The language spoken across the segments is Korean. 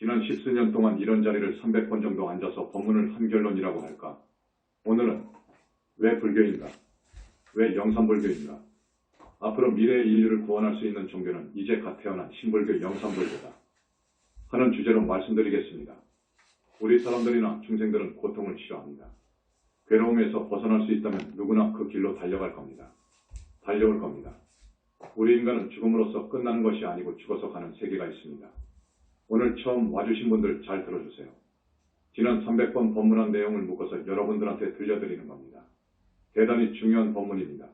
지난 십수년 동안 이런 자리를 300번 정도 앉아서 법문을 한 결론이라고 할까? 오늘은 왜 불교인가? 왜 영산불교인가? 앞으로 미래의 인류를 구원할 수 있는 종교는 이제 갓 태어난 신불교 영산불교다 하는 주제로 말씀드리겠습니다. 우리 사람들이나 중생들은 고통을 싫어합니다. 괴로움에서 벗어날 수 있다면 누구나 그 길로 달려갈 겁니다. 달려올 겁니다. 우리 인간은 죽음으로써 끝나는 것이 아니고 죽어서 가는 세계가 있습니다. 오늘 처음 와주신 분들 잘 들어주세요. 지난 300번 법문한 내용을 묶어서 여러분들한테 들려드리는 겁니다. 대단히 중요한 법문입니다.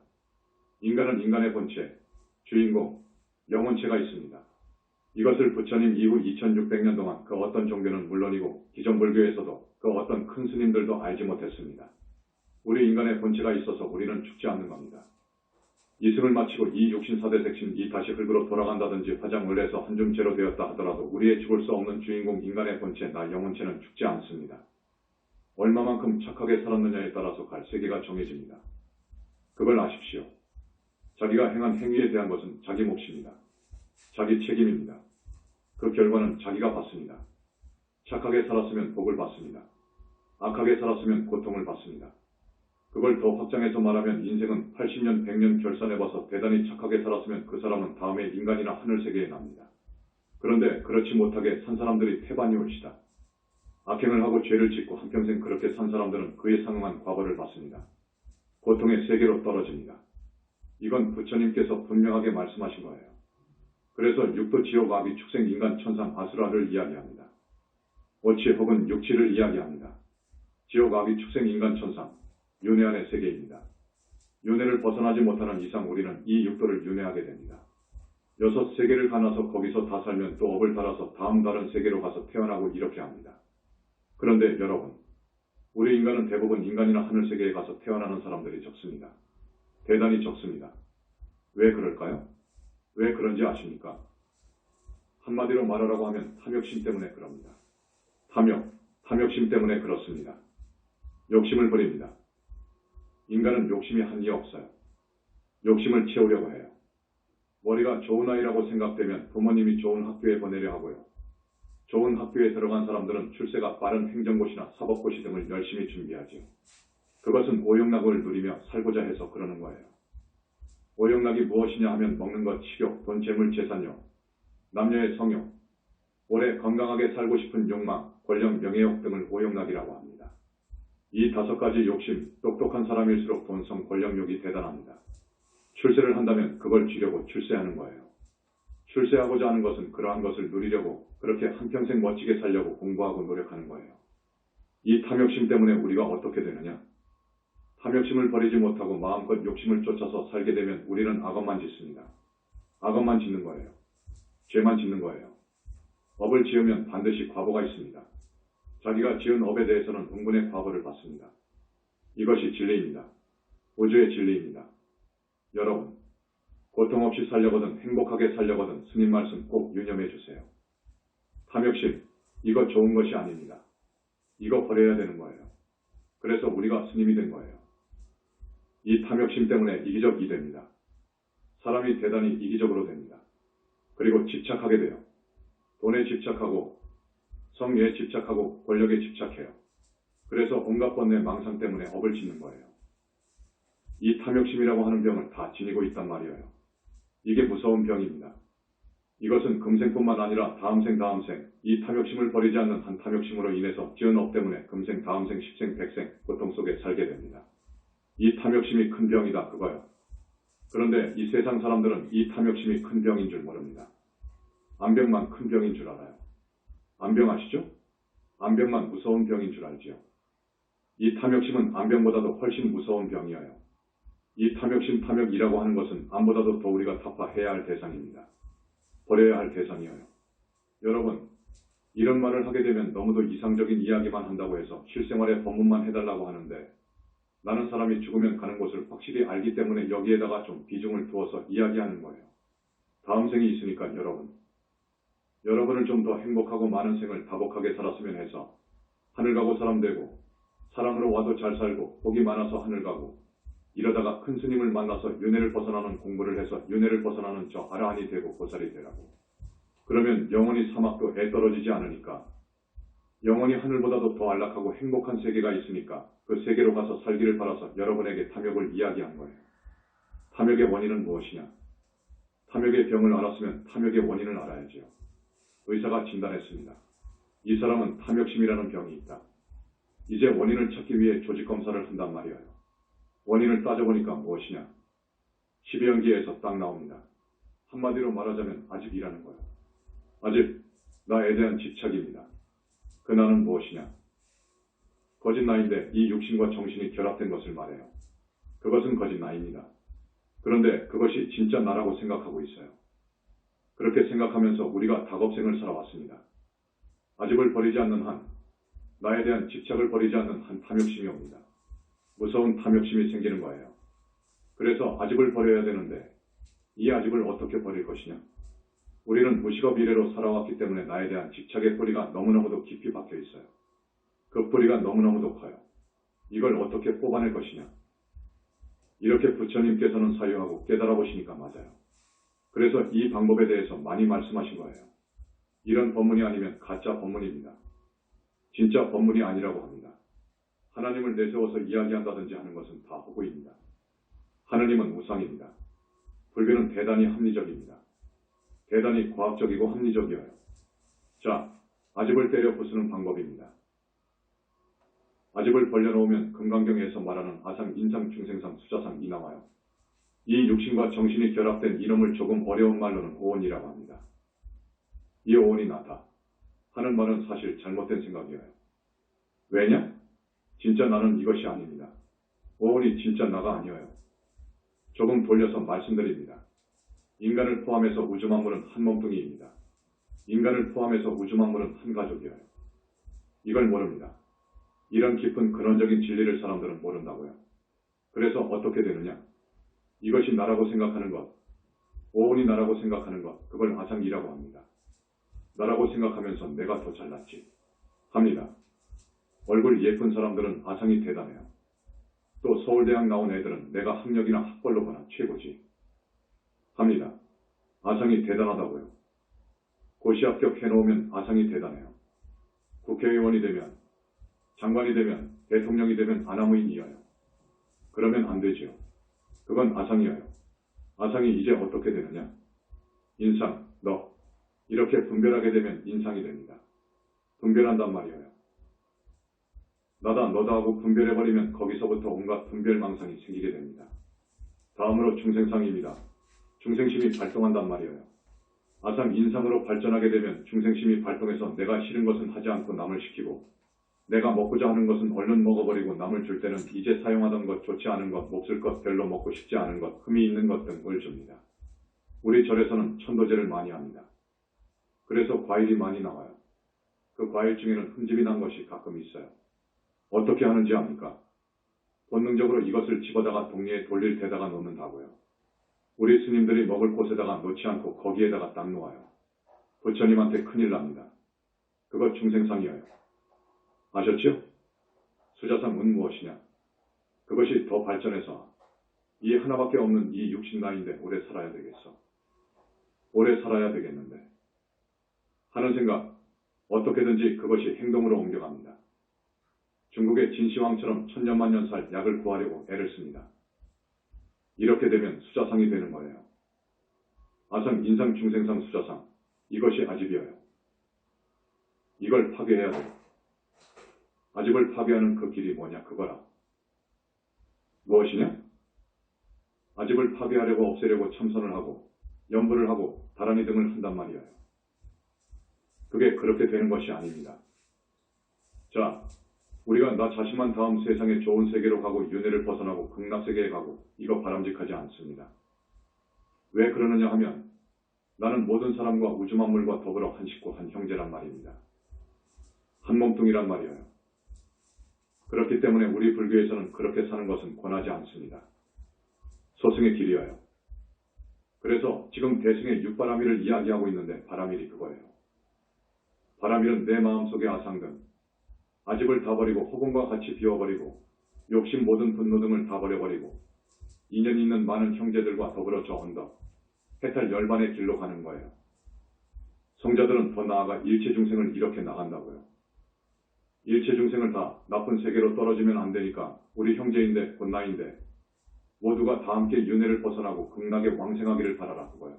인간은 인간의 본체, 주인공, 영혼체가 있습니다. 이것을 부처님 이후 2600년 동안 그 어떤 종교는 물론이고 기존 불교에서도 그 어떤 큰 스님들도 알지 못했습니다. 우리 인간의 본체가 있어서 우리는 죽지 않는 겁니다. 이승을 마치고 이 육신사대 색신 이 다시 흙으로 돌아간다든지 화장을 해서 한줌체로 되었다 하더라도 우리의 죽을 수 없는 주인공 인간의 본체 나 영혼체는 죽지 않습니다. 얼마만큼 착하게 살았느냐에 따라서 갈 세계가 정해집니다. 그걸 아십시오. 자기가 행한 행위에 대한 것은 자기 몫입니다. 자기 책임입니다. 그 결과는 자기가 받습니다. 착하게 살았으면 복을 받습니다. 악하게 살았으면 고통을 받습니다. 그걸 더 확장해서 말하면 인생은 80년, 100년 결산해봐서 대단히 착하게 살았으면 그 사람은 다음에 인간이나 하늘세계에 납니다. 그런데 그렇지 못하게 산 사람들이 태반이 올시다. 악행을 하고 죄를 짓고 한평생 그렇게 산 사람들은 그에 상응한 과거를 받습니다. 고통의 세계로 떨어집니다. 이건 부처님께서 분명하게 말씀하신 거예요. 그래서 육도 지옥 아비 축생 인간 천상 아수라를 이야기합니다. 오치 혹은 육치를 이야기합니다. 지옥 아비 축생 인간 천상 윤회 안의 세계입니다. 윤회를 벗어나지 못하는 이상 우리는 이 육도를 윤회하게 됩니다. 6세계를 가나서 거기서 다 살면 또 업을 달아서 다음 다른 세계로 가서 태어나고 이렇게 합니다. 그런데 여러분, 우리 인간은 대부분 인간이나 하늘세계에 가서 태어나는 사람들이 적습니다. 대단히 적습니다. 왜 그럴까요? 왜 그런지 아십니까? 한마디로 말하라고 하면 탐욕심 때문에 그럽니다. 탐욕심 때문에 그렇습니다. 욕심을 버립니다. 인간은 욕심이 한이 없어요. 욕심을 채우려고 해요. 머리가 좋은 아이라고 생각되면 부모님이 좋은 학교에 보내려 하고요. 좋은 학교에 들어간 사람들은 출세가 빠른 행정고시나 사법고시 등을 열심히 준비하지요. 그것은 오용락을 누리며 살고자 해서 그러는 거예요. 오용락이 무엇이냐 하면 먹는 것, 식욕, 돈, 재물, 재산욕, 남녀의 성욕, 오래 건강하게 살고 싶은 욕망, 권력, 명예욕 등을 오용락이라고 합니다. 이 5가지 욕심, 똑똑한 사람일수록 돈, 성, 권력욕이 대단합니다. 출세를 한다면 그걸 쥐려고 출세하는 거예요. 출세하고자 하는 것은 그러한 것을 누리려고 그렇게 한평생 멋지게 살려고 공부하고 노력하는 거예요. 이 탐욕심 때문에 우리가 어떻게 되느냐? 탐욕심을 버리지 못하고 마음껏 욕심을 쫓아서 살게 되면 우리는 악업만 짓습니다. 악업만 짓는 거예요. 죄만 짓는 거예요. 업을 지으면 반드시 과보가 있습니다. 자기가 지은 업에 대해서는 응분의 과보를 받습니다. 이것이 진리입니다. 우주의 진리입니다. 여러분, 고통 없이 살려거든 행복하게 살려거든 스님 말씀 꼭 유념해 주세요. 탐욕심, 이거 좋은 것이 아닙니다. 이거 버려야 되는 거예요. 그래서 우리가 스님이 된 거예요. 이 탐욕심 때문에 이기적이 됩니다. 사람이 대단히 이기적으로 됩니다. 그리고 집착하게 돼요. 돈에 집착하고 성에 집착하고 권력에 집착해요. 그래서 온갖 번뇌 망상 때문에 업을 짓는 거예요. 이 탐욕심이라고 하는 병을 다 지니고 있단 말이에요. 이게 무서운 병입니다. 이것은 금생뿐만 아니라 다음생 이 탐욕심을 버리지 않는 한 탐욕심으로 인해서 지은 업 때문에 금생, 다음생, 십생, 백생 고통 속에 살게 됩니다. 이 탐욕심이 큰 병이다 그거요. 그런데 이 세상 사람들은 이 탐욕심이 큰 병인 줄 모릅니다. 암병만 큰 병인 줄 알아요. 암병 아시죠? 암병만 무서운 병인 줄 알지요. 이 탐욕심은 암병보다도 훨씬 무서운 병이에요. 이 탐욕심, 탐욕이라고 하는 것은 암보다도 더 우리가 타파해야 할 대상입니다. 버려야 할 대상이에요. 여러분, 이런 말을 하게 되면 너무도 이상적인 이야기만 한다고 해서 실생활에 법문만 해달라고 하는데 나는 사람이 죽으면 가는 곳을 확실히 알기 때문에 여기에다가 좀 비중을 두어서 이야기하는 거예요. 다음 생이 있으니까 여러분을 좀 더 행복하고 많은 생을 다복하게 살았으면 해서 하늘 가고 사람 되고 사람으로 와도 잘 살고 복이 많아서 하늘 가고 이러다가 큰 스님을 만나서 윤회를 벗어나는 공부를 해서 윤회를 벗어나는 저 아라한이 되고 보살이 되라고. 그러면 영원히 사막도 애 떨어지지 않으니까. 영원히 하늘보다도 더 안락하고 행복한 세계가 있으니까 그 세계로 가서 살기를 바라서 여러분에게 탐욕을 이야기한 거예요. 탐욕의 원인은 무엇이냐? 탐욕의 병을 알았으면 탐욕의 원인을 알아야지요. 의사가 진단했습니다. 이 사람은 탐욕심이라는 병이 있다. 이제 원인을 찾기 위해 조직검사를 한단 말이에요. 원인을 따져보니까 무엇이냐? 12연기에서 딱 나옵니다. 한마디로 말하자면 아집이라는 거예요. 아집, 나에 대한 집착입니다. 그 나는 무엇이냐? 거짓 나인데 이 육신과 정신이 결합된 것을 말해요. 그것은 거짓 나입니다. 그런데 그것이 진짜 나라고 생각하고 있어요. 그렇게 생각하면서 우리가 닭업생을 살아왔습니다. 아집을 버리지 않는 한, 나에 대한 집착을 버리지 않는 한 탐욕심이 옵니다. 무서운 탐욕심이 생기는 거예요. 그래서 아집을 버려야 되는데 이 아집을 어떻게 버릴 것이냐? 우리는 무식업 이래로 살아왔기 때문에 나에 대한 집착의 뿌리가 너무너무도 깊이 박혀 있어요. 그 뿌리가 너무너무도 커요. 이걸 어떻게 뽑아낼 것이냐? 이렇게 부처님께서는 사유하고 깨달아 보시니까 맞아요. 그래서 이 방법에 대해서 많이 말씀하신 거예요. 이런 법문이 아니면 가짜 법문입니다. 진짜 법문이 아니라고 합니다. 하나님을 내세워서 이야기한다든지 하는 것은 다 허구입니다. 하느님은 우상입니다. 불교는 대단히 합리적입니다. 대단히 과학적이고 합리적이어요. 자, 아집을 때려 부수는 방법입니다. 아집을 벌려놓으면 금강경에서 말하는 아상, 인상, 중생상, 수자상이 나와요. 이 육신과 정신이 결합된 이름을 조금 어려운 말로는 오온이라고 합니다. 이 오온이 나다 하는 말은 사실 잘못된 생각이에요. 왜냐? 진짜 나는 이것이 아닙니다. 오온이 진짜 나가 아니에요. 조금 돌려서 말씀드립니다. 인간을 포함해서 우주 만물은 한 몸뚱이입니다. 인간을 포함해서 우주 만물은 한 가족이에요. 이걸 모릅니다. 이런 깊은 근원적인 진리를 사람들은 모른다고요. 그래서 어떻게 되느냐? 이것이 나라고 생각하는 것, 오온이 나라고 생각하는 것, 그걸 아상이라고 합니다. 나라고 생각하면서 내가 더 잘났지 합니다. 얼굴 예쁜 사람들은 아상이 대단해요. 또 서울대학 나온 애들은 내가 학력이나 학벌로 보나 최고지 합니다. 아상이 대단하다고요. 고시 합격해놓으면 아상이 대단해요. 국회의원이 되면, 장관이 되면, 대통령이 되면 아나무인이어요. 그러면 안 되지요. 그건 아상이어요. 아상이 이제 어떻게 되느냐? 인상, 너 이렇게 분별하게 되면 인상이 됩니다. 분별한단 말이에요. 나다 너다 하고 분별해버리면 거기서부터 온갖 분별망상이 생기게 됩니다. 다음으로 중생상입니다. 중생심이 발동한단 말이에요. 아상 인상으로 발전하게 되면 중생심이 발동해서 내가 싫은 것은 하지 않고 남을 시키고 내가 먹고자 하는 것은 얼른 먹어버리고 남을 줄 때는 이제 사용하던 것, 좋지 않은 것, 몹쓸 것, 별로 먹고 싶지 않은 것, 흠이 있는 것 등을 줍니다. 우리 절에서는 천도제를 많이 합니다. 그래서 과일이 많이 나와요. 그 과일 중에는 흠집이 난 것이 가끔 있어요. 어떻게 하는지 압니까? 본능적으로 이것을 집어다가 동리에 돌릴 데다가 놓는다고요. 우리 스님들이 먹을 곳에다가 놓지 않고 거기에다가 딱 놓아요. 부처님한테 큰일 납니다. 그것 중생상이에요. 아셨죠? 수자상은 무엇이냐? 그것이 더 발전해서 이 하나밖에 없는 이 육신 나이인데 오래 살아야 되겠어. 오래 살아야 되겠는데 하는 생각, 어떻게든지 그것이 행동으로 옮겨갑니다. 중국의 진시황처럼 천년만년 살 약을 구하려고 애를 씁니다. 이렇게 되면 수자상이 되는 거예요. 아상, 인상, 중생상, 수자상, 이것이 아집이에요. 이걸 파괴해야 돼요. 아집을 파괴하는 그 길이 뭐냐, 그거라. 무엇이냐? 아집을 파괴하려고 없애려고 참선을 하고 연부를 하고 다라니 등을 한단 말이에요. 그게 그렇게 되는 것이 아닙니다. 자, 우리가 나 자신만 다음 세상에 좋은 세계로 가고 윤회를 벗어나고 극락세계에 가고 이거 바람직하지 않습니다. 왜 그러느냐 하면 나는 모든 사람과 우주 만물과 더불어 한 식구 한 형제란 말입니다. 한 몸뚱이란 말이에요. 그렇기 때문에 우리 불교에서는 그렇게 사는 것은 권하지 않습니다. 소승의 길이어요. 그래서 지금 대승의 육바라밀을 이야기하고 있는데 바라밀이 그거예요. 바라밀은 내 마음속의 아상등, 아집을 다 버리고 허공과 같이 비워버리고 욕심 모든 분노 등을 다 버려버리고 인연 있는 많은 형제들과 더불어 저 언덕, 해탈 열반의 길로 가는 거예요. 성자들은 더 나아가 일체중생을 이렇게 나간다고요. 일체중생을 다 나쁜 세계로 떨어지면 안 되니까 우리 형제인데 곧 나인데 모두가 다 함께 윤회를 벗어나고 극락에 왕생하기를 바라라 그거요.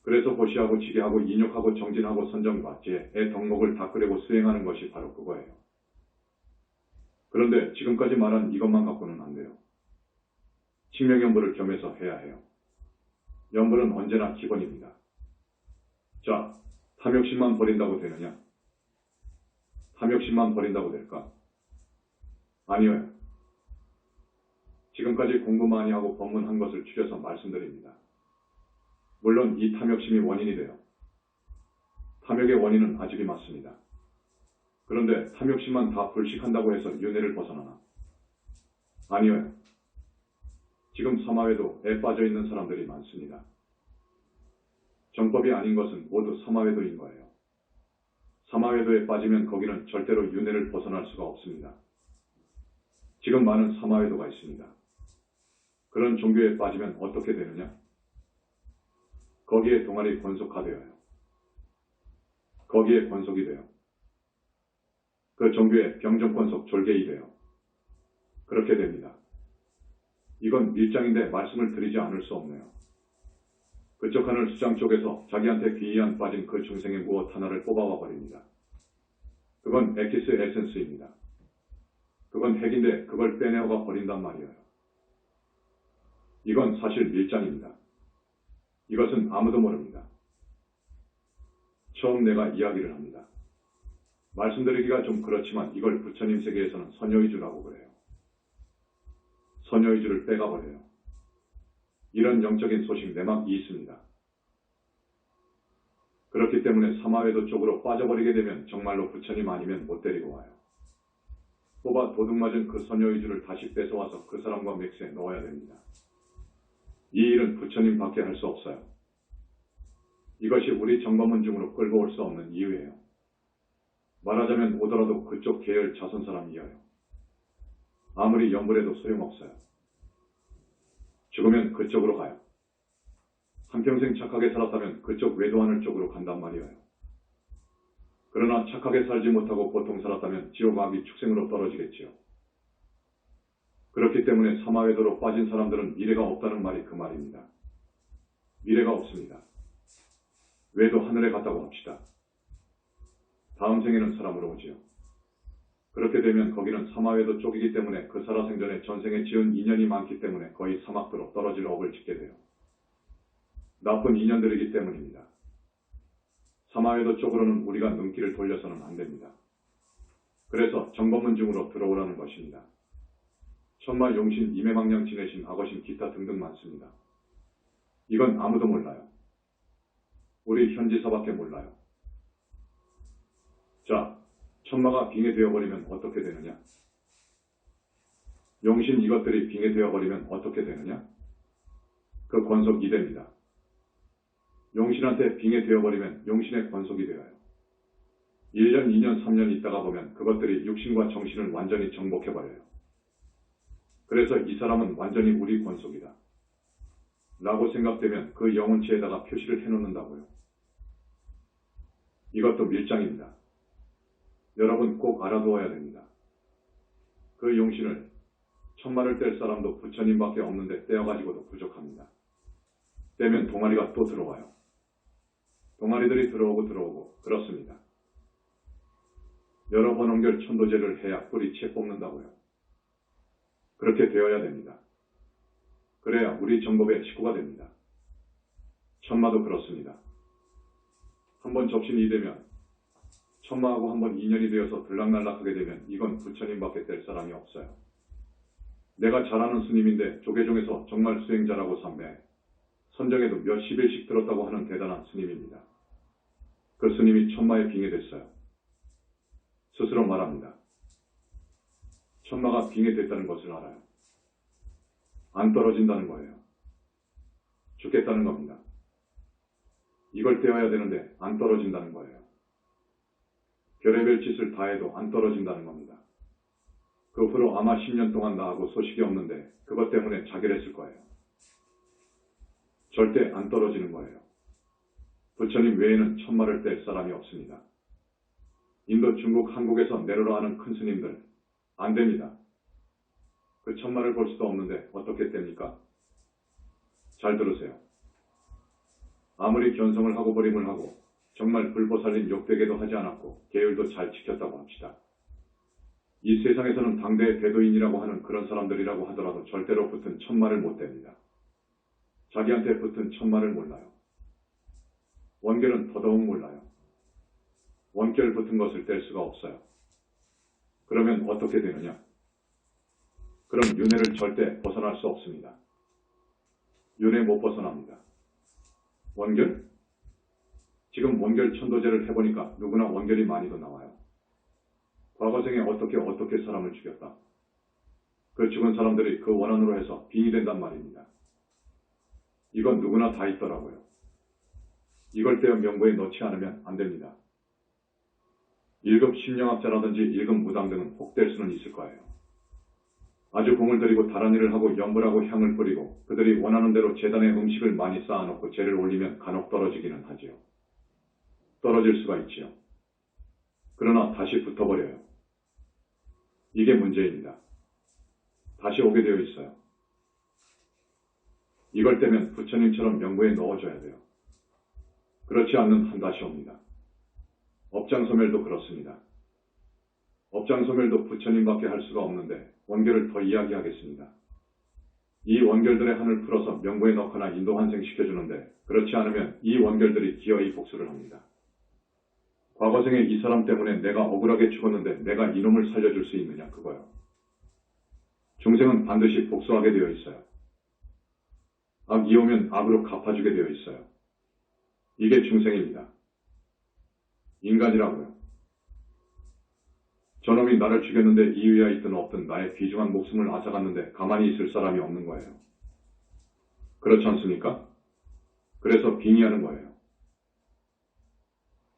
그래서 보시하고 지게하고 인욕하고 정진하고 선정과 제, 애 덕목을 닦으려고 수행하는 것이 바로 그거예요. 그런데 지금까지 말한 이것만 갖고는 안 돼요. 칙명연불을 겸해서 해야 해요. 연불은 언제나 기본입니다. 자, 탐욕심만 버린다고 되느냐? 탐욕심만 버린다고 될까? 아니요. 지금까지 공부 많이 하고 법문한 것을 추려서 말씀드립니다. 물론 이 탐욕심이 원인이 돼요. 탐욕의 원인은 아직이 맞습니다. 그런데 탐욕심만 다 불식한다고 해서 윤회를 벗어나나? 아니요. 지금 사마회도 애 빠져 있는 사람들이 많습니다. 정법이 아닌 것은 모두 사마회도인 거예요. 사마회도에 빠지면 거기는 절대로 윤회를 벗어날 수가 없습니다. 지금 많은 사마회도가 있습니다. 그런 종교에 빠지면 어떻게 되느냐? 거기에 동아리 권속화되어요. 거기에 권속이 돼요. 그 종교에 병정권속 졸개이 돼요. 그렇게 됩니다. 이건 밀장인데 말씀을 드리지 않을 수 없네요. 그쪽 하늘 수장 쪽에서 자기한테 귀의한 빠진 그 중생의 무엇 하나를 뽑아와 버립니다. 그건 엑기스 에센스입니다. 그건 핵인데 그걸 빼내어가 버린단 말이에요. 이건 사실 밀장입니다. 이것은 아무도 모릅니다. 처음 내가 이야기를 합니다. 말씀드리기가 좀 그렇지만 이걸 부처님 세계에서는 선여의주라고 그래요. 선여의주를 빼가버려요. 이런 영적인 소식 내막이 있습니다. 그렇기 때문에 사마회도 쪽으로 빠져버리게 되면 정말로 부처님 아니면 못 데리고 와요. 뽑아 도둑맞은 그 선여의주를 다시 뺏어와서 그 사람과 맥스에 넣어야 됩니다. 이 일은 부처님밖에 할 수 없어요. 이것이 우리 정법문 중으로 끌고 올 수 없는 이유예요. 말하자면 오더라도 그쪽 계열 자손 사람이어요. 아무리 연불해도 소용없어요. 죽으면 그쪽으로 가요. 한평생 착하게 살았다면 그쪽 외도하늘 쪽으로 간단 말이에요. 그러나 착하게 살지 못하고 보통 살았다면 지옥 아기 축생으로 떨어지겠지요. 그렇기 때문에 사마회도로 빠진 사람들은 미래가 없다는 말이 그 말입니다. 미래가 없습니다. 외도 하늘에 갔다고 합시다. 다음 생에는 사람으로 오지요. 그렇게 되면 거기는 사마회도 쪽이기 때문에 그 살아생전에 전생에 지은 인연이 많기 때문에 거의 사막도로 떨어질 업을 짓게 돼요. 나쁜 인연들이기 때문입니다. 사마회도 쪽으로는 우리가 눈길을 돌려서는 안 됩니다. 그래서 정법문 중으로 들어오라는 것입니다. 천마 용신, 임해망량 지내신 악어신 기타 등등 많습니다. 이건 아무도 몰라요. 우리 현지사밖에 몰라요. 자, 천마가 빙의되어버리면 어떻게 되느냐? 용신 이것들이 빙의되어버리면 어떻게 되느냐? 그 권속 이됩니다. 용신한테 빙의되어버리면 용신의 권속이 되어요. 1년, 2년, 3년 있다가 보면 그것들이 육신과 정신을 완전히 정복해버려요. 그래서 이 사람은 완전히 우리 권속이다. 라고 생각되면 그 영혼체에다가 표시를 해놓는다고요. 이것도 밀장입니다. 여러분 꼭 알아두어야 됩니다. 그 용신을 천만을 뗄 사람도 부처님밖에 없는데 떼어가지고도 부족합니다. 떼면 동아리가 또 들어와요. 동아리들이 들어오고 그렇습니다. 여러 번 옮겨 천도제를 해야 뿌리채 뽑는다고요. 그렇게 되어야 됩니다. 그래야 우리 정법의 식구가 됩니다. 천마도 그렇습니다. 한번 접신이 되면 천마하고 한번 인연이 되어서 들락날락하게 되면 이건 부처님밖에 될 사람이 없어요. 내가 잘 아는 스님인데 조계종에서 정말 수행자라고 삼매 선정에도 몇십 일씩 들었다고 하는 대단한 스님입니다. 그 스님이 천마에 빙의됐어요. 스스로 말합니다. 천마가 빙의됐다는 것을 알아요. 안 떨어진다는 거예요. 죽겠다는 겁니다. 이걸 떼어야 되는데 안 떨어진다는 거예요. 별의별 짓을 다 해도 안 떨어진다는 겁니다. 그 후로 아마 10년 동안 나하고 소식이 없는데 그것 때문에 자결했을 거예요. 절대 안 떨어지는 거예요. 부처님 외에는 천마를 뗄 사람이 없습니다. 인도, 중국, 한국에서 내로라 하는 큰 스님들, 안 됩니다. 그 천마를 볼 수도 없는데 어떻게 뗍니까? 잘 들으세요. 아무리 견성을 하고 버림을 하고 정말 불보살린 욕되게도 하지 않았고 계율도 잘 지켰다고 합시다. 이 세상에서는 당대의 대도인이라고 하는 그런 사람들이라고 하더라도 절대로 붙은 천마를 못 뗍니다. 자기한테 붙은 천마를 몰라요. 원결은 더더욱 몰라요. 원결 붙은 것을 뗄 수가 없어요. 그러면 어떻게 되느냐? 그럼 윤회를 절대 벗어날 수 없습니다. 윤회 못 벗어납니다. 원결? 지금 원결 천도제를 해보니까 누구나 원결이 많이도 나와요. 과거생에 어떻게 사람을 죽였다. 그 죽은 사람들이 그 원한으로 해서 빙이 된단 말입니다. 이건 누구나 다 있더라고요. 이걸 떼어 명부에 넣지 않으면 안 됩니다. 1급 심령학자라든지 1급 무당 등은 혹 될 수는 있을 거예요. 아주 공을 들이고 다른 일을 하고 연불하고 향을 뿌리고 그들이 원하는 대로 제단에 음식을 많이 쌓아놓고 재를 올리면 간혹 떨어지기는 하지요. 떨어질 수가 있지요. 그러나 다시 붙어버려요. 이게 문제입니다. 다시 오게 되어 있어요. 이걸 떼면 부처님처럼 명부에 넣어줘야 돼요. 그렇지 않는 한 다시 옵니다. 업장소멸도 그렇습니다. 업장소멸도 부처님밖에 할 수가 없는데 원결을 더 이야기하겠습니다. 이 원결들의 한을 풀어서 명부에 넣거나 인도환생시켜주는데 그렇지 않으면 이 원결들이 기어이 복수를 합니다. 과거생에 이 사람 때문에 내가 억울하게 죽었는데 내가 이놈을 살려줄 수 있느냐 그거요. 중생은 반드시 복수하게 되어 있어요. 악이 오면 악으로 갚아주게 되어 있어요. 이게 중생입니다. 인간이라고요. 저놈이 나를 죽였는데 이유야 있든 없든 나의 귀중한 목숨을 앗아갔는데 가만히 있을 사람이 없는 거예요. 그렇지 않습니까? 그래서 빙의하는 거예요.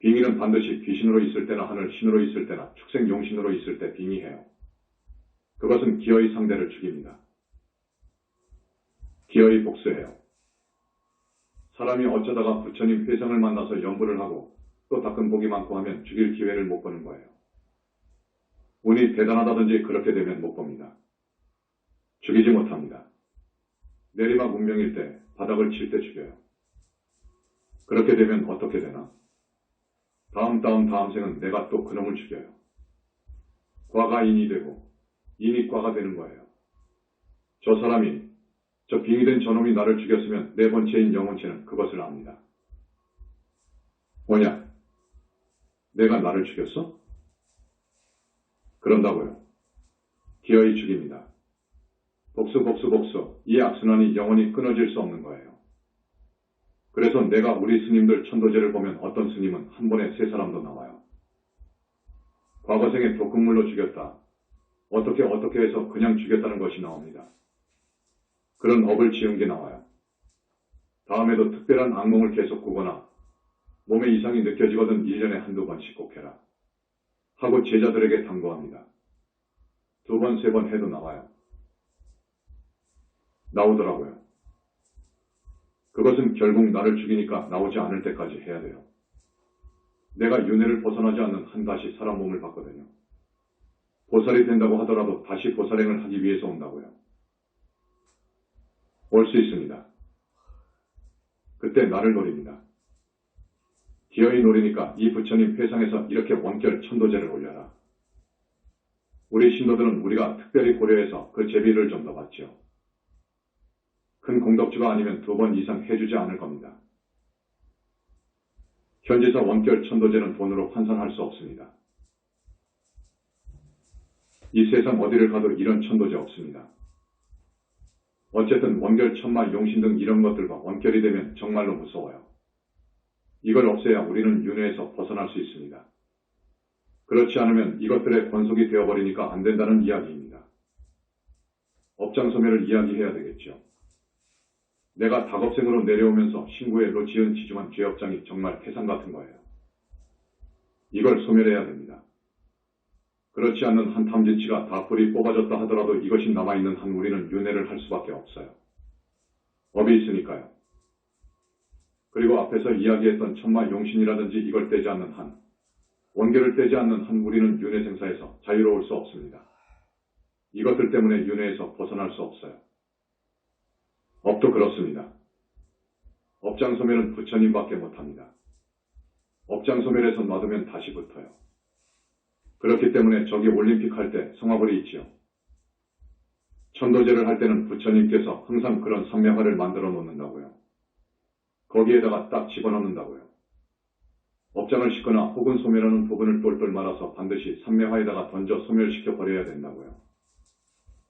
빙의는 반드시 귀신으로 있을 때나 하늘 신으로 있을 때나 축생 용신으로 있을 때 빙의해요. 그것은 기어이 상대를 죽입니다. 기어이 복수해요. 사람이 어쩌다가 부처님 회상을 만나서 연부를 하고 또 닦은 복이 많고 하면 죽일 기회를 못 보는 거예요. 운이 대단하다든지 그렇게 되면 못 봅니다. 죽이지 못합니다. 내리막 운명일 때 바닥을 칠 때 죽여요. 그렇게 되면 어떻게 되나? 다음 생은 내가 또 그놈을 죽여요. 과가 인이 되고 인이 과가 되는 거예요. 저 사람이 저 빙의된 저놈이 나를 죽였으면 네 번째인 영혼체는 그것을 압니다. 뭐냐? 내가 나를 죽였어? 그런다고요. 기어이 죽입니다. 복수. 이 악순환이 영원히 끊어질 수 없는 거예요. 그래서 내가 우리 스님들 천도제를 보면 어떤 스님은 한 번에 3사람도 나와요. 과거생에 독극물로 죽였다. 어떻게 해서 그냥 죽였다는 것이 나옵니다. 그런 업을 지은 게 나와요. 다음에도 특별한 악몽을 계속 꾸거나 몸에 이상이 느껴지거든 1년에 한두 번씩 꼭 해라. 하고 제자들에게 당부합니다. 2번, 3번 해도 나와요. 나오더라고요. 그것은 결국 나를 죽이니까 나오지 않을 때까지 해야 돼요. 내가 윤회를 벗어나지 않는 한 다시 사람 몸을 받거든요. 보살이 된다고 하더라도 다시 보살행을 하기 위해서 온다고요. 올 수 있습니다. 그때 나를 노립니다. 기어이 노리니까 이 부처님 회상에서 이렇게 원결 천도제를 올려라. 우리 신도들은 우리가 특별히 고려해서 그 제비를 좀 더 받죠. 큰 공덕주가 아니면 2번 이상 해주지 않을 겁니다. 현지사 원결 천도제는 돈으로 환산할 수 없습니다. 이 세상 어디를 가도 이런 천도제 없습니다. 어쨌든 원결, 천마, 용신 등 이런 것들과 원결이 되면 정말로 무서워요. 이걸 없애야 우리는 윤회에서 벗어날 수 있습니다. 그렇지 않으면 이것들의 권속이 되어버리니까 안 된다는 이야기입니다. 업장소멸을 이야기해야 되겠죠. 내가 다급생으로 내려오면서 신구엘로 지은 지중한 죄업장이 정말 태산 같은 거예요. 이걸 소멸해야 됩니다. 그렇지 않는 한 탐진치가 다 뿌리 뽑아졌다 하더라도 이것이 남아있는 한 우리는 윤회를 할 수밖에 없어요. 업이 있으니까요. 그리고 앞에서 이야기했던 천마 용신이라든지 이걸 떼지 않는 한, 원결을 떼지 않는 한 우리는 윤회 생사에서 자유로울 수 없습니다. 이것들 때문에 윤회에서 벗어날 수 없어요. 업도 그렇습니다. 업장소멸은 부처님밖에 못합니다. 업장소멸에서 놔두면 다시 붙어요. 그렇기 때문에 저기 올림픽 할 때 성화벌이 있지요. 천도제를 할 때는 부처님께서 항상 그런 삼매화를 만들어 놓는다고요. 거기에다가 딱 집어넣는다고요. 업장을 씻거나 혹은 소멸하는 부분을 똘똘 말아서 반드시 삼매화에다가 던져 소멸시켜 버려야 된다고요.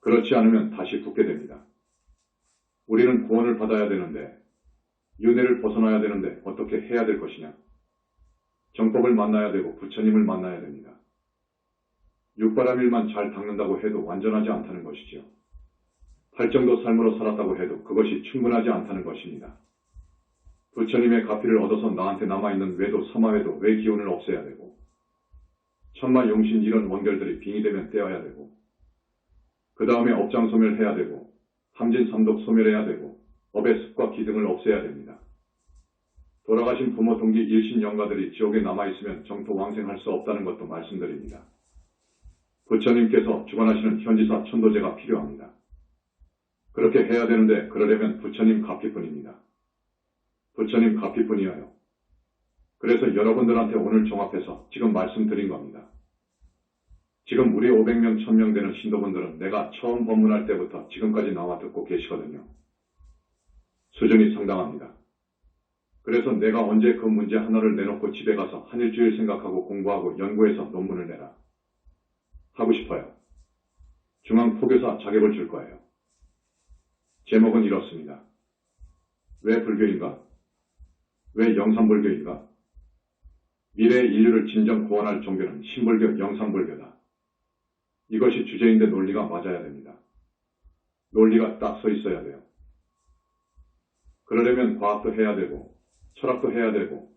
그렇지 않으면 다시 붙게 됩니다. 우리는 구원을 받아야 되는데, 윤회를 벗어나야 되는데 어떻게 해야 될 것이냐? 정법을 만나야 되고 부처님을 만나야 됩니다. 육바라밀만 잘 닦는다고 해도 완전하지 않다는 것이지요. 팔정도 삶으로 살았다고 해도 그것이 충분하지 않다는 것입니다. 부처님의 가피를 얻어서 나한테 남아있는 외도 사마외도 외 기운을 없애야 되고, 천마 용신 이런 원결들이 빙이 되면 떼어야 되고, 그 다음에 업장 소멸해야 되고, 탐진 삼독 소멸해야 되고, 업의 습과 기등을 없애야 됩니다. 돌아가신 부모 동기 일신 영가들이 지옥에 남아있으면 정토 왕생할 수 없다는 것도 말씀드립니다. 부처님께서 주관하시는 현지사 천도제가 필요합니다. 그렇게 해야 되는데 그러려면 부처님 가피뿐입니다. 부처님 가피뿐이어요. 그래서 여러분들한테 오늘 종합해서 지금 말씀드린 겁니다. 지금 우리 500명, 1000명 되는 신도분들은 내가 처음 법문할 때부터 지금까지 나와 듣고 계시거든요. 수준이 상당합니다. 그래서 내가 언제 그 문제 하나를 내놓고 집에 가서 한 일주일 생각하고 공부하고 연구해서 논문을 내라. 하고 싶어요. 중앙포교사 자격을 줄 거예요. 제목은 이렇습니다. 왜 불교인가? 왜 영산불교인가? 미래의 인류를 진정 구원할 종교는 신불교, 영산불교다. 이것이 주제인데 논리가 맞아야 됩니다. 논리가 딱 서 있어야 돼요. 그러려면 과학도 해야 되고, 철학도 해야 되고,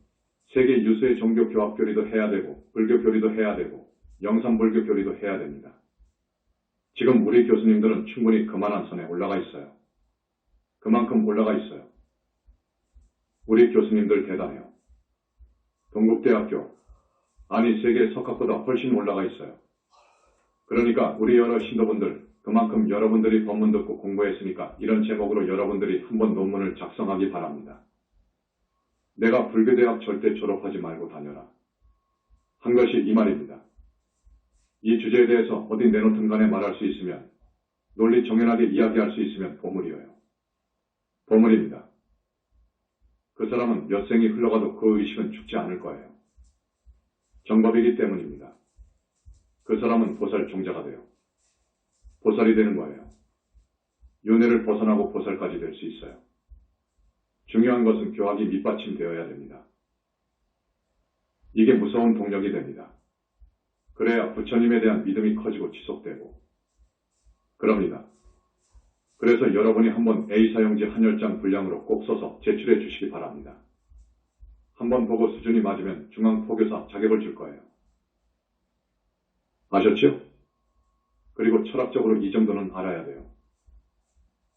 세계 유수의 종교 교합 교리도 해야 되고, 불교 교리도 해야 되고, 영산불교 교리도 해야 됩니다. 지금 우리 교수님들은 충분히 그만한 선에 올라가 있어요. 그만큼 올라가 있어요. 우리 교수님들 대단해요. 동국대학교, 아니 세계 석학보다 훨씬 올라가 있어요. 그러니까 우리 여러 신도분들, 그만큼 여러분들이 법문 듣고 공부했으니까 이런 제목으로 여러분들이 한번 논문을 작성하기 바랍니다. 내가 불교대학 절대 졸업하지 말고 다녀라. 한 것이 이 말입니다. 이 주제에 대해서 어디 내놓든 간에 말할 수 있으면, 논리 정연하게 이야기할 수 있으면 보물이에요. 보물입니다. 그 사람은 몇 생이 흘러가도 그 의식은 죽지 않을 거예요. 정법이기 때문입니다. 그 사람은 보살 종자가 돼요. 보살이 되는 거예요. 윤회를 벗어나고 보살까지 될 수 있어요. 중요한 것은 교학이 밑받침되어야 됩니다. 이게 무서운 동력이 됩니다. 그래야 부처님에 대한 믿음이 커지고 지속되고 그럽니다. 그래서 여러분이 한번 A사용지 한열장 분량으로 꼭 써서 제출해 주시기 바랍니다. 한번 보고 수준이 맞으면 중앙포교사 자격을 줄 거예요. 아셨죠? 그리고 철학적으로 이 정도는 알아야 돼요.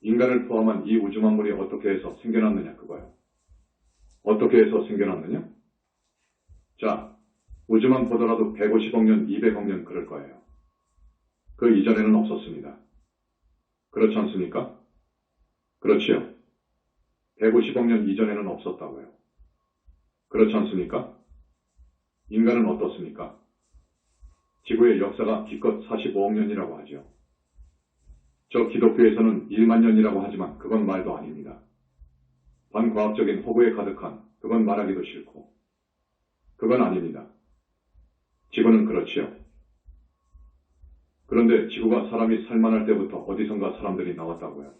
인간을 포함한 이 우주 만물이 어떻게 해서 생겨났느냐 그거예요. 어떻게 해서 생겨났느냐? 자, 우주만 보더라도 150억 년, 200억 년 그럴 거예요. 그 이전에는 없었습니다. 그렇지 않습니까? 그렇지요. 150억 년 이전에는 없었다고요. 그렇지 않습니까? 인간은 어떻습니까? 지구의 역사가 기껏 45억 년이라고 하죠. 저 기독교에서는 1만 년이라고 하지만 그건 말도 아닙니다. 반과학적인 허구에 가득한 그건 말하기도 싫고 그건 아닙니다. 지구는 그렇지요. 그런데 지구가 사람이 살만할 때부터 어디선가 사람들이 나왔다고요.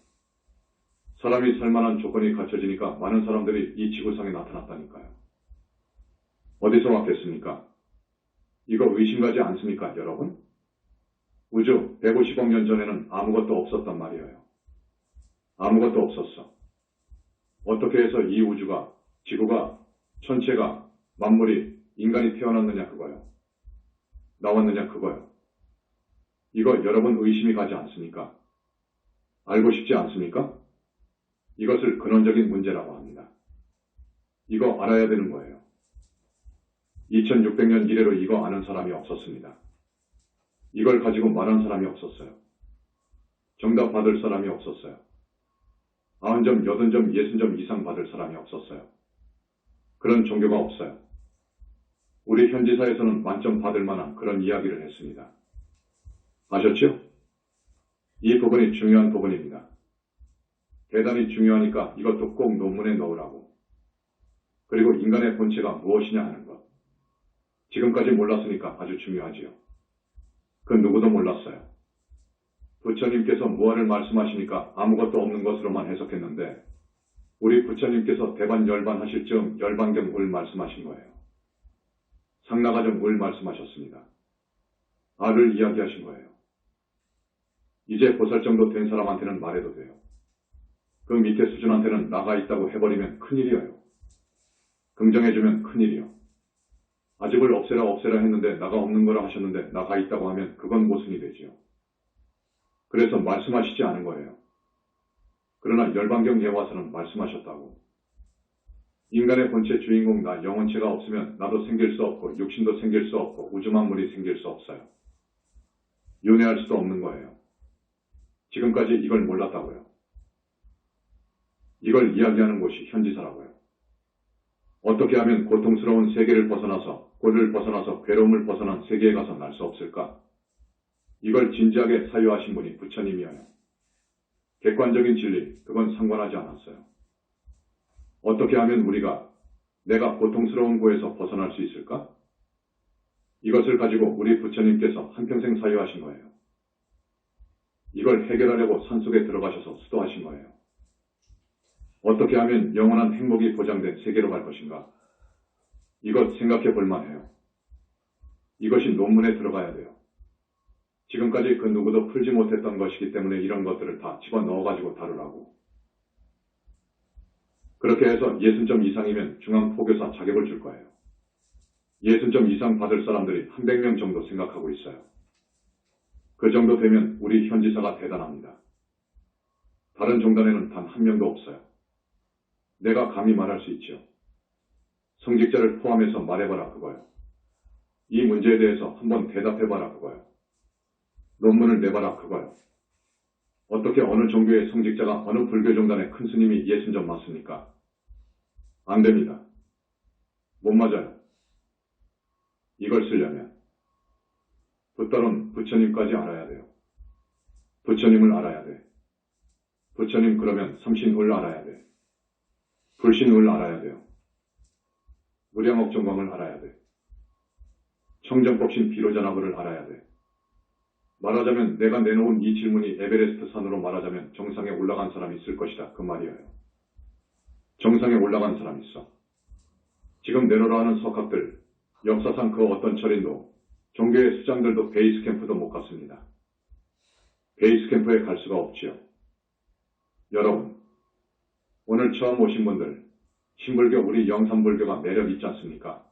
사람이 살만한 조건이 갖춰지니까 많은 사람들이 이 지구상에 나타났다니까요. 어디서 왔겠습니까? 이거 의심가지 않습니까, 여러분? 우주 150억 년 전에는 아무것도 없었단 말이에요. 아무것도 없었어. 어떻게 해서 이 우주가, 지구가, 천체가, 만물이, 인간이 태어났느냐 그거요. 나왔느냐 그거요. 이거 여러분 의심이 가지 않습니까? 알고 싶지 않습니까? 이것을 근원적인 문제라고 합니다. 이거 알아야 되는 거예요. 2600년 이래로 이거 아는 사람이 없었습니다. 이걸 가지고 말한 사람이 없었어요. 정답 받을 사람이 없었어요. 90점, 80점, 60점 이상 받을 사람이 없었어요. 그런 종교가 없어요. 우리 현지사에서는 만점 받을 만한 그런 이야기를 했습니다. 아셨죠? 이 부분이 중요한 부분입니다. 대단히 중요하니까 이것도 꼭 논문에 넣으라고. 그리고 인간의 본체가 무엇이냐 하는 것. 지금까지 몰랐으니까 아주 중요하지요. 그 누구도 몰랐어요. 부처님께서 무엇을 말씀하시니까 아무것도 없는 것으로만 해석했는데 우리 부처님께서 대반열반 하실 즈음 열반경 울 말씀하신 거예요. 상나가정 울 말씀하셨습니다. 알을 이야기하신 거예요. 이제 보살 정도 된 사람한테는 말해도 돼요. 그 밑에 수준한테는 나가 있다고 해버리면 큰일이에요. 긍정해주면 큰일이요. 아집을 없애라 했는데 나가 없는 거라 하셨는데 나가 있다고 하면 그건 모순이 되지요. 그래서 말씀하시지 않은 거예요. 그러나 열반경에 와서는 말씀하셨다고. 인간의 본체 주인공 나 영혼체가 없으면 나도 생길 수 없고 육신도 생길 수 없고 우주만물이 생길 수 없어요. 윤회할 수도 없는 거예요. 지금까지 이걸 몰랐다고요. 이걸 이야기하는 곳이 현지사라고요. 어떻게 하면 고통스러운 세계를 벗어나서 꼴을 벗어나서 괴로움을 벗어난 세계에 가서 날 수 없을까? 이걸 진지하게 사유하신 분이 부처님이어요. 객관적인 진리, 그건 상관하지 않았어요. 어떻게 하면 우리가 내가 고통스러운 곳에서 벗어날 수 있을까? 이것을 가지고 우리 부처님께서 한평생 사유하신 거예요. 이걸 해결하려고 산속에 들어가셔서 수도하신 거예요. 어떻게 하면 영원한 행복이 보장된 세계로 갈 것인가? 이것 생각해 볼 만해요. 이것이 논문에 들어가야 돼요. 지금까지 그 누구도 풀지 못했던 것이기 때문에 이런 것들을 다 집어넣어가지고 다루라고. 그렇게 해서 60점 이상이면 중앙포교사 자격을 줄 거예요. 60점 이상 받을 사람들이 300명 정도 생각하고 있어요. 그 정도 되면 우리 현지사가 대단합니다. 다른 종단에는 단 한 명도 없어요. 내가 감히 말할 수 있죠. 성직자를 포함해서 말해봐라 그거요. 이 문제에 대해서 한번 대답해봐라 그거요. 논문을 내봐라 그거요. 어떻게 어느 종교의 성직자가 어느 불교 종단의 큰 스님이 60점 맞습니까? 안 됩니다. 못 맞아요. 이걸 쓰려면 붙들은 부처님까지 알아야 돼요. 부처님을 알아야 돼. 부처님 그러면 삼신을 알아야 돼. 불신을 알아야 돼요. 무량억정광을 알아야 돼. 청정법신 비로자나불을 알아야 돼. 말하자면 내가 내놓은 이 질문이 에베레스트 산으로 말하자면 정상에 올라간 사람이 있을 것이다. 그 말이에요. 정상에 올라간 사람이 있어. 지금 내놓으라 하는 석학들, 역사상 그 어떤 철인도 종교의 수장들도 베이스 캠프도 못 갔습니다. 베이스 캠프에 갈 수가 없지요. 여러분, 오늘 처음 오신 분들, 신불교 우리 영산불교가 매력 있지 않습니까?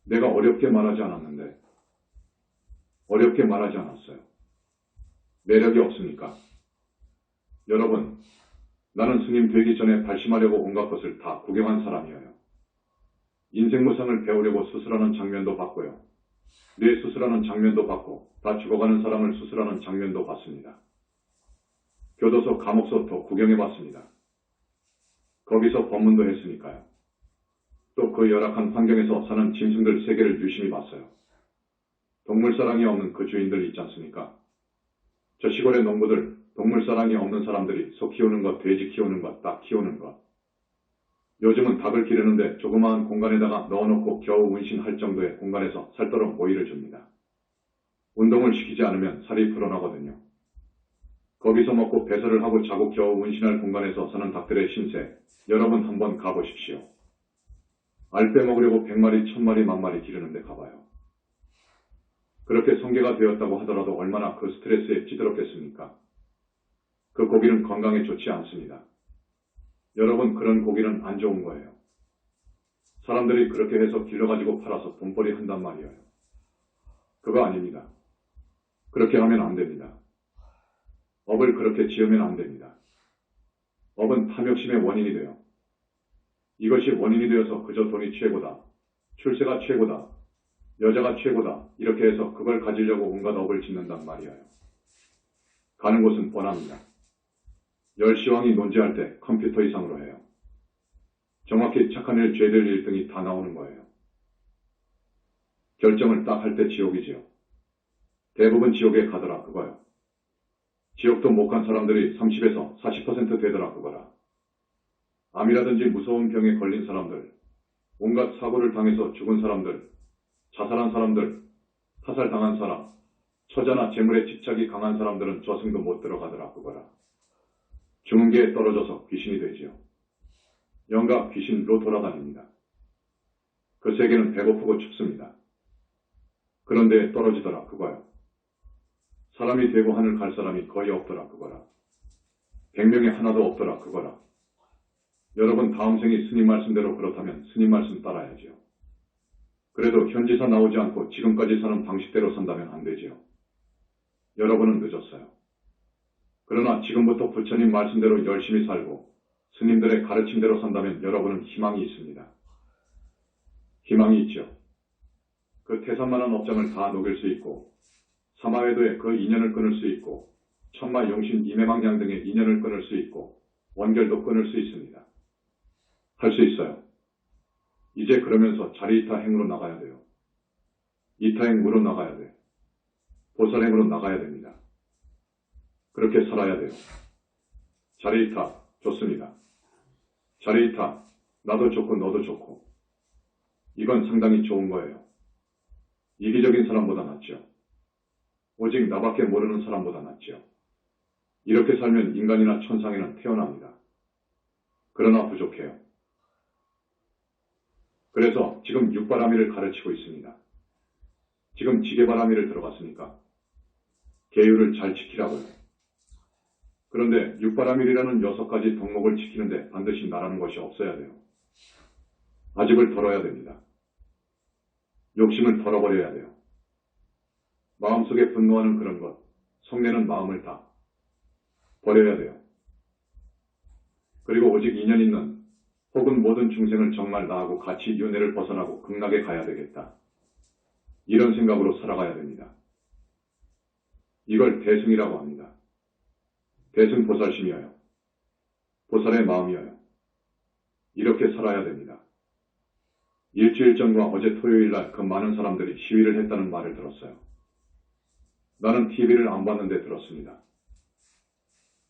내가 어렵게 말하지 않았는데 어렵게 말하지 않았어요. 매력이 없습니까? 여러분, 나는 스님 되기 전에 발심하려고 온갖 것을 다 구경한 사람이에요. 인생무상을 배우려고 수술하는 장면도 봤고요. 뇌 수술하는 장면도 봤고 다 죽어가는 사람을 수술하는 장면도 봤습니다. 교도소, 감옥소도 구경해봤습니다. 거기서 법문도 했으니까요. 또 그 열악한 환경에서 사는 짐승들 세계를 유심히 봤어요. 동물사랑이 없는 그 주인들 있지 않습니까? 저 시골의 농부들, 동물사랑이 없는 사람들이 소 키우는 것, 돼지 키우는 것, 닭 키우는 것. 요즘은 닭을 기르는데 조그마한 공간에다가 넣어놓고 겨우 운신할 정도의 공간에서 살도록 모이를 줍니다. 운동을 시키지 않으면 살이 불어나거든요. 거기서 먹고 배설을 하고 자고 겨우 운신할 공간에서 사는 닭들의 신세, 여러분 한번 가보십시오. 알 빼먹으려고 100마리, 1000마리, 10,000마리 기르는데 가봐요. 그렇게 성계가 되었다고 하더라도 얼마나 그 스트레스에 찌들었겠습니까? 그 고기는 건강에 좋지 않습니다. 여러분, 그런 고기는 안 좋은 거예요. 사람들이 그렇게 해서 길러가지고 팔아서 돈벌이 한단 말이에요. 그거 아닙니다. 그렇게 하면 안 됩니다. 업을 그렇게 지으면 안 됩니다. 업은 탐욕심의 원인이 돼요. 이것이 원인이 되어서 그저 돈이 최고다, 출세가 최고다, 여자가 최고다 이렇게 해서 그걸 가지려고 온갖 업을 짓는단 말이에요. 가는 곳은 뻔합니다. 열시왕이 논지할 때 컴퓨터 이상으로 해요. 정확히 착한 일, 죄될 1등이 다 나오는 거예요. 결정을 딱 할 때 지옥이지요. 대부분 지옥에 가더라 그거요. 지옥도 못 간 사람들이 30에서 40% 되더라 그거라. 암이라든지 무서운 병에 걸린 사람들, 온갖 사고를 당해서 죽은 사람들, 자살한 사람들, 타살당한 사람, 처자나 재물에 집착이 강한 사람들은 저승도 못 들어가더라 그거라. 죽은 게 떨어져서 귀신이 되지요. 영가 귀신으로 돌아다닙니다. 그 세계는 배고프고 춥습니다. 그런데 떨어지더라 그거요. 사람이 되고 하늘 갈 사람이 거의 없더라 그거라. 100명에 하나도 없더라 그거라. 여러분 다음 생이 스님 말씀대로 그렇다면 스님 말씀 따라야지요. 그래도 현지사 나오지 않고 지금까지 사는 방식대로 산다면 안 되지요. 여러분은 늦었어요. 그러나 지금부터 부처님 말씀대로 열심히 살고 스님들의 가르침대로 산다면 여러분은 희망이 있습니다. 희망이 있죠. 그 태산만한 업장을 다 녹일 수 있고 사마외도에 그 인연을 끊을 수 있고 천마 용신 임해망장 등의 인연을 끊을 수 있고 원결도 끊을 수 있습니다. 할 수 있어요. 이제 그러면서 자리이타 행으로 나가야 돼요. 이타행으로 나가야 돼. 보살행으로 나가야 됩니다. 그렇게 살아야 돼요. 자리이타 좋습니다. 자리이타 나도 좋고 너도 좋고 이건 상당히 좋은 거예요. 이기적인 사람보다 낫죠. 오직 나밖에 모르는 사람보다 낫죠. 이렇게 살면 인간이나 천상에는 태어납니다. 그러나 부족해요. 그래서 지금 육바라밀을 가르치고 있습니다. 지금 지게바라밀을 들어갔으니까 계율을 잘 지키라고요. 그런데 육바라밀이라는 6가지 덕목을 지키는데 반드시 나라는 것이 없어야 돼요. 아집을 덜어야 됩니다. 욕심을 덜어버려야 돼요. 마음속에 분노하는 그런 것, 성내는 마음을 다 버려야 돼요. 그리고 오직 인연 있는 혹은 모든 중생을 정말 나하고 같이 윤회를 벗어나고 극락에 가야 되겠다. 이런 생각으로 살아가야 됩니다. 이걸 대승이라고 합니다. 대승 보살심이어요. 보살의 마음이어요. 이렇게 살아야 됩니다. 일주일 전과 어제 토요일 날 그 많은 사람들이 시위를 했다는 말을 들었어요. 나는 TV를 안 봤는데 들었습니다.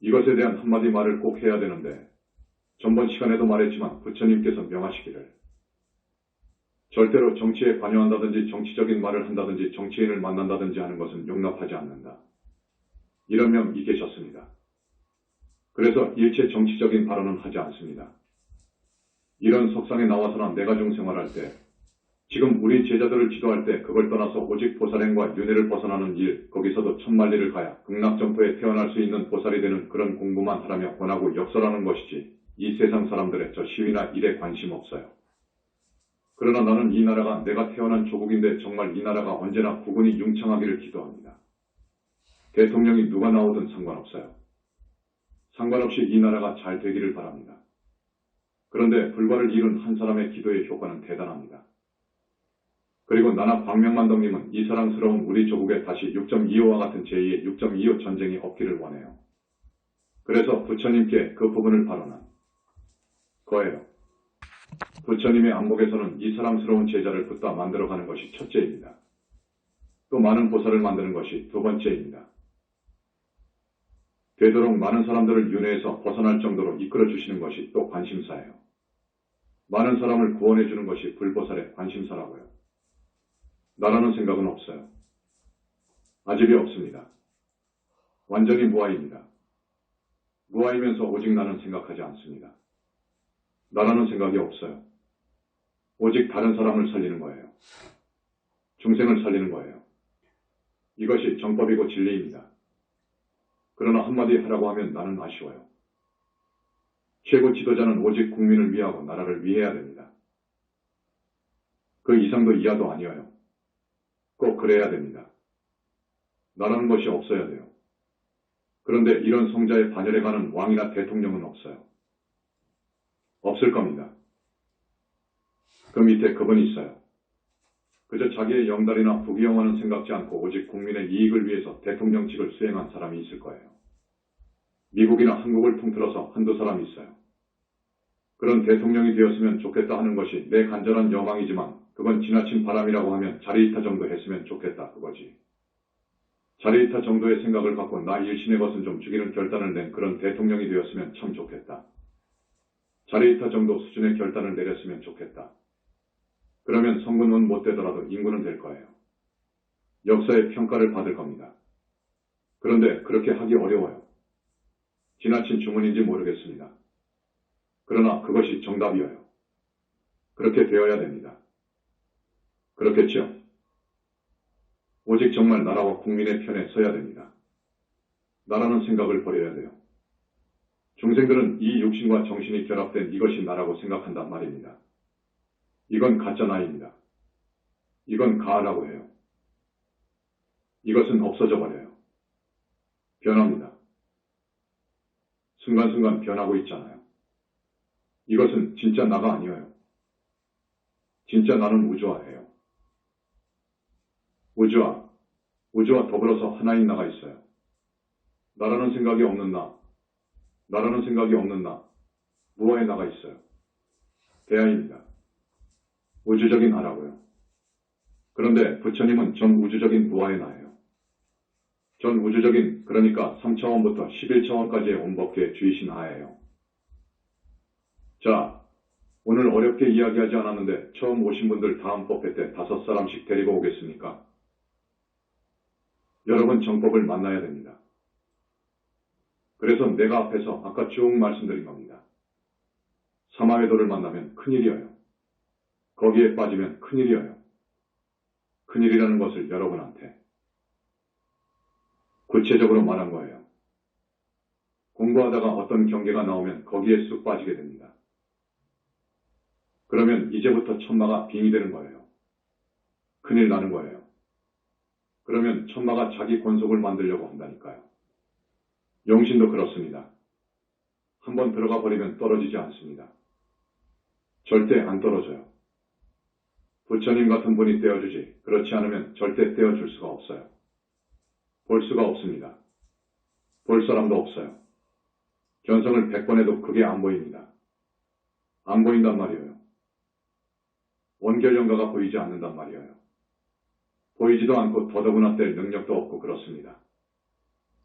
이것에 대한 한마디 말을 꼭 해야 되는데 전번 시간에도 말했지만 부처님께서 명하시기를 절대로 정치에 관여한다든지 정치적인 말을 한다든지 정치인을 만난다든지 하는 것은 용납하지 않는다. 이런 명이 계셨습니다. 그래서 일체 정치적인 발언은 하지 않습니다. 이런 석상에 나와서나 내가중 생활할 때 지금 우리 제자들을 지도할 때 그걸 떠나서 오직 보살행과 윤회를 벗어나는 일, 거기서도 천만리를 가야 극락정토에 태어날 수 있는 보살이 되는 그런 공부만 하라며 권하고 역설하는 것이지 이 세상 사람들의 저 시위나 일에 관심 없어요. 그러나 나는 이 나라가 내가 태어난 조국인데 정말 이 나라가 언제나 국운이 융창하기를 기도합니다. 대통령이 누가 나오든 상관없어요. 상관없이 이 나라가 잘 되기를 바랍니다. 그런데 불과를 이룬 한 사람의 기도의 효과는 대단합니다. 그리고 나나 광명만덕님은 이 사랑스러운 우리 조국에 다시 6.25와 같은 제2의 6.25 전쟁이 없기를 원해요. 그래서 부처님께 그 부분을 발언한 거예요. 부처님의 안목에서는 이 사랑스러운 제자를 붙다 만들어가는 것이 첫째입니다. 또 많은 보살을 만드는 것이 두 번째입니다. 되도록 많은 사람들을 윤회에서 벗어날 정도로 이끌어주시는 것이 또 관심사예요. 많은 사람을 구원해주는 것이 불보살의 관심사라고요. 나라는 생각은 없어요. 아집이 없습니다. 완전히 무아입니다. 무아이면서 오직 나는 생각하지 않습니다. 나라는 생각이 없어요. 오직 다른 사람을 살리는 거예요. 중생을 살리는 거예요. 이것이 정법이고 진리입니다. 그러나 한마디 하라고 하면 나는 아쉬워요. 최고 지도자는 오직 국민을 위하고 나라를 위해야 됩니다. 그 이상도 이하도 아니어요. 꼭 그래야 됩니다. 나라는 것이 없어야 돼요. 그런데 이런 성자의 반열에 가는 왕이나 대통령은 없어요. 없을 겁니다. 그 밑에 그분이 있어요. 그저 자기의 영달이나 부귀영화는 생각지 않고 오직 국민의 이익을 위해서 대통령직을 수행한 사람이 있을 거예요. 미국이나 한국을 통틀어서 한두 사람 있어요. 그런 대통령이 되었으면 좋겠다 하는 것이 내 간절한 여망이지만 그건 지나친 바람이라고 하면 자리이타 정도 했으면 좋겠다 그거지. 자리이타 정도의 생각을 갖고 나 일신의 것은 좀 죽이는 결단을 낸 그런 대통령이 되었으면 참 좋겠다. 자리이타 정도 수준의 결단을 내렸으면 좋겠다. 그러면 성군은 못 되더라도 인군은 될 거예요. 역사의 평가를 받을 겁니다. 그런데 그렇게 하기 어려워요. 지나친 주문인지 모르겠습니다. 그러나 그것이 정답이어요. 그렇게 되어야 됩니다. 그렇겠죠? 오직 정말 나라와 국민의 편에 서야 됩니다. 나라는 생각을 버려야 돼요. 중생들은 이 육신과 정신이 결합된 이것이 나라고 생각한단 말입니다. 이건 가짜 나입니다. 이건 가라고 해요. 이것은 없어져 버려요. 변합니다. 순간순간 변하고 있잖아요. 이것은 진짜 나가 아니에요. 진짜 나는 우주화예요. 우주와 더불어서 하나인 나가 있어요. 나라는 생각이 없는 나, 나라는 생각이 없는 나, 무아의 나가 있어요. 대하입니다. 우주적인 나라고요. 그런데 부처님은 전 우주적인 무아의 나예요. 전 우주적인, 그러니까 3차원부터 11차원까지의 온법계의 주이신 아예요. 자, 오늘 어렵게 이야기하지 않았는데 처음 오신 분들 다음 법회 때 5사람씩 데리고 오겠습니까? 여러분 정법을 만나야 됩니다. 그래서 내가 앞에서 아까 쭉 말씀드린 겁니다. 사마회도를 만나면 큰일이에요. 거기에 빠지면 큰일이에요. 큰일이라는 것을 여러분한테 구체적으로 말한 거예요. 공부하다가 어떤 경계가 나오면 거기에 쑥 빠지게 됩니다. 그러면 이제부터 천마가 빙이 되는 거예요. 큰일 나는 거예요. 그러면 천마가 자기 권속을 만들려고 한다니까요. 영신도 그렇습니다. 한번 들어가 버리면 떨어지지 않습니다. 절대 안 떨어져요. 부처님 같은 분이 떼어주지 그렇지 않으면 절대 떼어줄 수가 없어요. 볼 수가 없습니다. 볼 사람도 없어요. 견성을 100번 해도 그게 안 보입니다. 안 보인단 말이에요. 원결연가가 보이지 않는단 말이에요. 보이지도 않고 더더구나 뗄 능력도 없고 그렇습니다.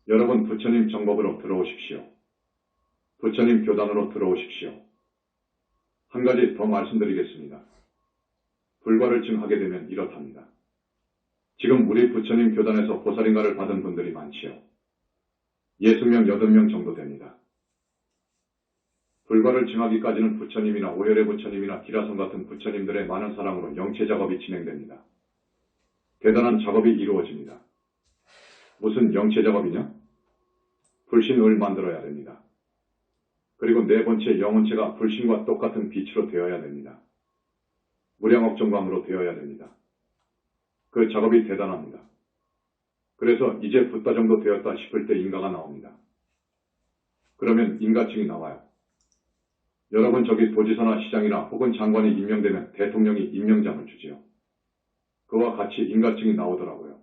여러분 부처님 정법으로 들어오십시오. 부처님 교단으로 들어오십시오. 한 가지 더 말씀드리겠습니다. 불과를 증하게 되면 이렇답니다. 지금 우리 부처님 교단에서 보살인가를 받은 분들이 많지요. 60명, 80명 정도 됩니다. 불과를 증하기까지는 부처님이나 오열의 부처님이나 기라성 같은 부처님들의 많은 사랑으로 영체 작업이 진행됩니다. 대단한 작업이 이루어집니다. 무슨 영체 작업이냐? 불신을 만들어야 됩니다. 그리고 네 번째 영혼체가 불신과 똑같은 빛으로 되어야 됩니다. 무량억정광으로 되어야 됩니다. 그 작업이 대단합니다. 그래서 이제 붓다 정도 되었다 싶을 때 인가가 나옵니다. 그러면 인가증이 나와요. 여러분 저기 도지사나 시장이나 혹은 장관이 임명되면 대통령이 임명장을 주지요. 그와 같이 인가증이 나오더라고요.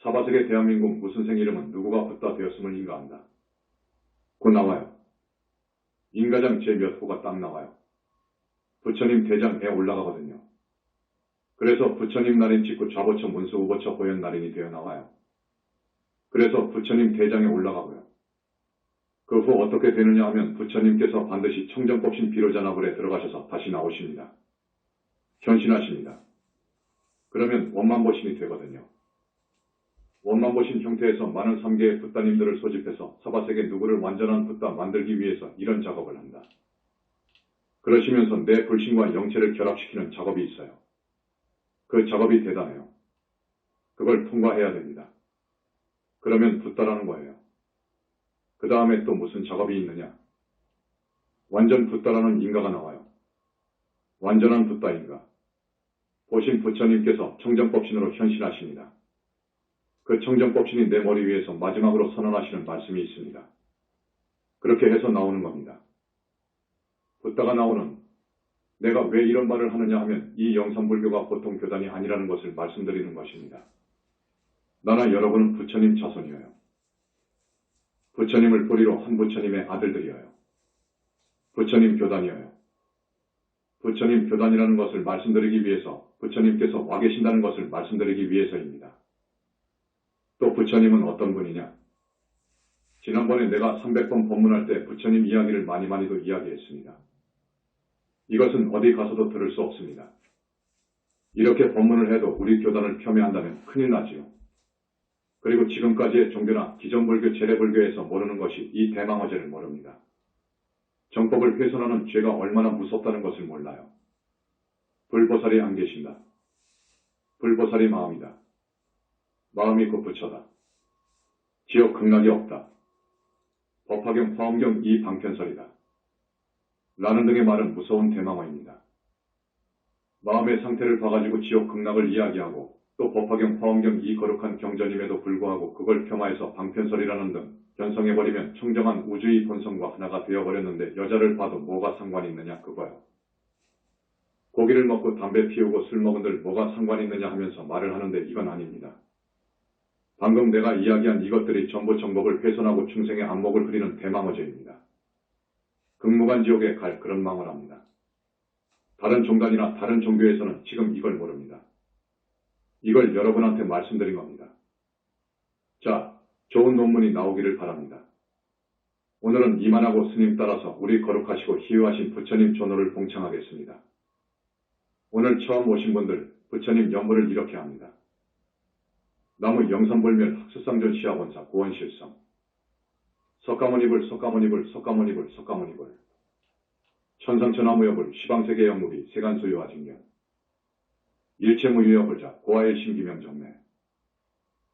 사바세계 대한민국 무슨 생 이름은 누구가 붓다 되었음을 인가한다. 곧 나와요. 인가장 제 몇 호가 딱 나와요. 부처님 대장에 올라가거든요. 그래서 부처님 날인 직후 좌보처 문수 우보처 보현 날인이 되어 나와요. 그래서 부처님 대장에 올라가고요. 그 후 어떻게 되느냐 하면 부처님께서 반드시 청정법신 비로자나불에 들어가셔서 다시 나오십니다. 현신하십니다. 그러면 원만보신이 되거든요. 원만보신 형태에서 많은 3개의 붓다님들을 소집해서 사바세계 누구를 완전한 붓다 만들기 위해서 이런 작업을 한다. 그러시면서 내 불신과 영체를 결합시키는 작업이 있어요. 그 작업이 대단해요. 그걸 통과해야 됩니다. 그러면 붓다라는 거예요. 그 다음에 또 무슨 작업이 있느냐? 완전 붓다라는 인가가 나와요. 완전한 붓다인가. 보신 부처님께서 청정법신으로 현신하십니다. 그 청정법신이 내 머리 위에서 마지막으로 선언하시는 말씀이 있습니다. 그렇게 해서 나오는 겁니다. 붓다가 나오는 내가 왜 이런 말을 하느냐 하면 이 영산불교가 보통 교단이 아니라는 것을 말씀드리는 것입니다. 나나 여러분은 부처님 자손이에요. 부처님을 보리로 한 부처님의 아들들이에요. 부처님 교단이에요. 부처님 교단이라는 것을 말씀드리기 위해서 부처님께서 와 계신다는 것을 말씀드리기 위해서입니다. 또 부처님은 어떤 분이냐? 지난번에 내가 300번 법문할 때 부처님 이야기를 많이도 이야기했습니다. 이것은 어디 가서도 들을 수 없습니다. 이렇게 법문을 해도 우리 교단을 폄훼한다면 큰일 나지요. 그리고 지금까지의 종교나 기존불교, 재래불교에서 모르는 것이 이 대망어제를 모릅니다. 정법을 훼손하는 죄가 얼마나 무섭다는 것을 몰라요. 불보살이 안 계신다. 불보살이 마음이다. 마음이 곧 부처다. 지옥 극락이 없다. 법화경, 화엄경 이 방편설이다. 라는 등의 말은 무서운 대망어입니다. 마음의 상태를 봐가지고 지옥 극락을 이야기하고 또 법화경, 화엄경 이 거룩한 경전임에도 불구하고 그걸 폄하해서 방편설이라는 등 변성해버리면 청정한 우주의 본성과 하나가 되어버렸는데 여자를 봐도 뭐가 상관이 있느냐 그거요. 고기를 먹고 담배 피우고 술 먹은들 뭐가 상관이 있느냐 하면서 말을 하는데 이건 아닙니다. 방금 내가 이야기한 이것들이 전부 정법을 훼손하고 중생의 안목을 그리는 대망어죄입니다. 극무관 지옥에 갈 그런 망을 합니다. 다른 종단이나 다른 종교에서는 지금 이걸 모릅니다. 이걸 여러분한테 말씀드린 겁니다. 자, 좋은 논문이 나오기를 바랍니다. 오늘은 이만하고 스님 따라서 우리 거룩하시고 희유하신 부처님 존호를 봉창하겠습니다. 오늘 처음 오신 분들 부처님 연부를 이렇게 합니다. 나무 영산불멸 학수상전 시아원사 고원실성 석가모니불 석가모니불 석가모니불 석가모니불 천상천하무여불 시방세계 영무비 세간소유와 증명 일체무유여불자 고아의 심기명정매